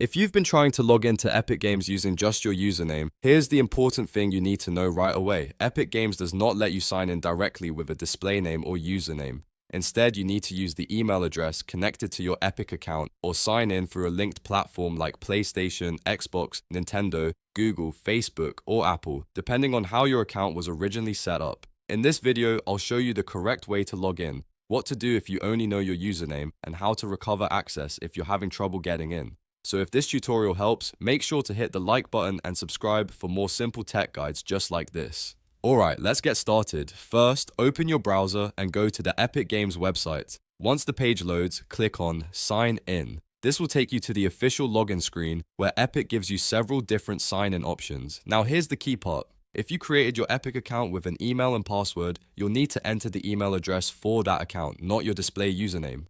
If you've been trying to log into Epic Games using just your username, here's the important thing you need to know right away. Epic Games does not let you sign in directly with a display name or username. Instead, you need to use the email address connected to your Epic account or sign in through a linked platform like PlayStation, Xbox, Nintendo, Google, Facebook, or Apple, depending on how your account was originally set up. In this video, I'll show you the correct way to log in, what to do if you only know your username, and how to recover access if you're having trouble getting in. So if this tutorial helps, make sure to hit the like button and subscribe for more simple tech guides just like this. Alright, let's get started. First, open your browser and go to the Epic Games website. Once the page loads, click on Sign In. This will take you to the official login screen where Epic gives you several different sign-in options. Now here's the key part. If you created your Epic account with an email and password, you'll need to enter the email address for that account, not your display username.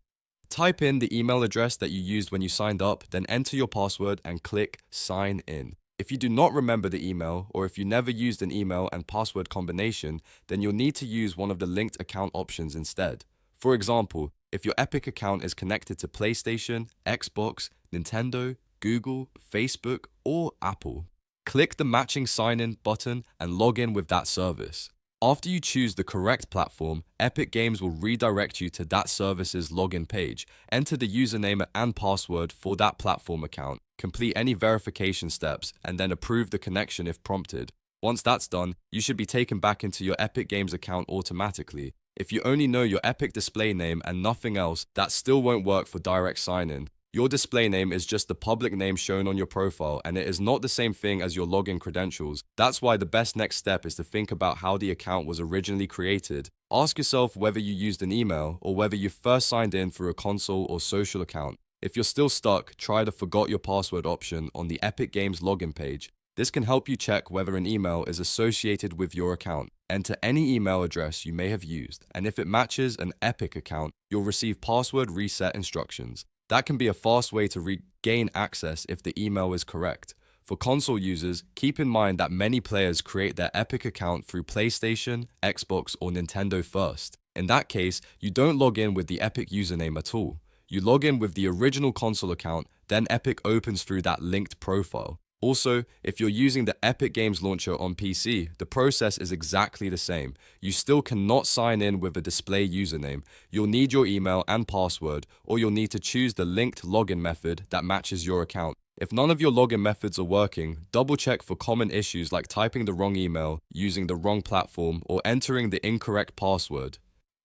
Type in the email address that you used when you signed up, then enter your password and click Sign In. If you do not remember the email, or if you never used an email and password combination, then you'll need to use one of the linked account options instead. For example, if your Epic account is connected to PlayStation, Xbox, Nintendo, Google, Facebook, or Apple, click the matching sign-in button and log in with that service. After you choose the correct platform, Epic Games will redirect you to that service's login page. Enter the username and password for that platform account, complete any verification steps, and then approve the connection if prompted. Once that's done, you should be taken back into your Epic Games account automatically. If you only know your Epic display name and nothing else, that still won't work for direct sign-in. Your display name is just the public name shown on your profile, and it is not the same thing as your login credentials. That's why the best next step is to think about how the account was originally created. Ask yourself whether you used an email or whether you first signed in through a console or social account. If you're still stuck, try the Forgot Your Password option on the Epic Games login page. This can help you check whether an email is associated with your account. Enter any email address you may have used, and if it matches an Epic account, you'll receive password reset instructions. That can be a fast way to regain access if the email is correct. For console users, keep in mind that many players create their Epic account through PlayStation, Xbox, or Nintendo first. In that case, you don't log in with the Epic username at all. You log in with the original console account, then Epic opens through that linked profile. Also, if you're using the Epic Games launcher on PC, the process is exactly the same. You still cannot sign in with a display username. You'll need your email and password, or you'll need to choose the linked login method that matches your account. If none of your login methods are working, double check for common issues like typing the wrong email, using the wrong platform, or entering the incorrect password.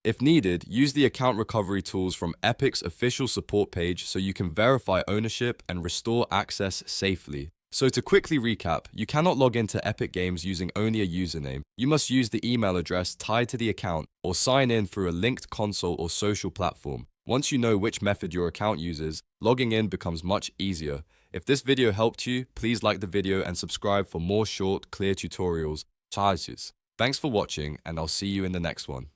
If needed, use the account recovery tools from Epic's official support page so you can verify ownership and restore access safely. So to quickly recap, you cannot log into Epic Games using only a username. You must use the email address tied to the account or sign in through a linked console or social platform. Once you know which method your account uses, logging in becomes much easier. If this video helped you, please like the video and subscribe for more short, clear tutorials. Thanks for watching, and I'll see you in the next one.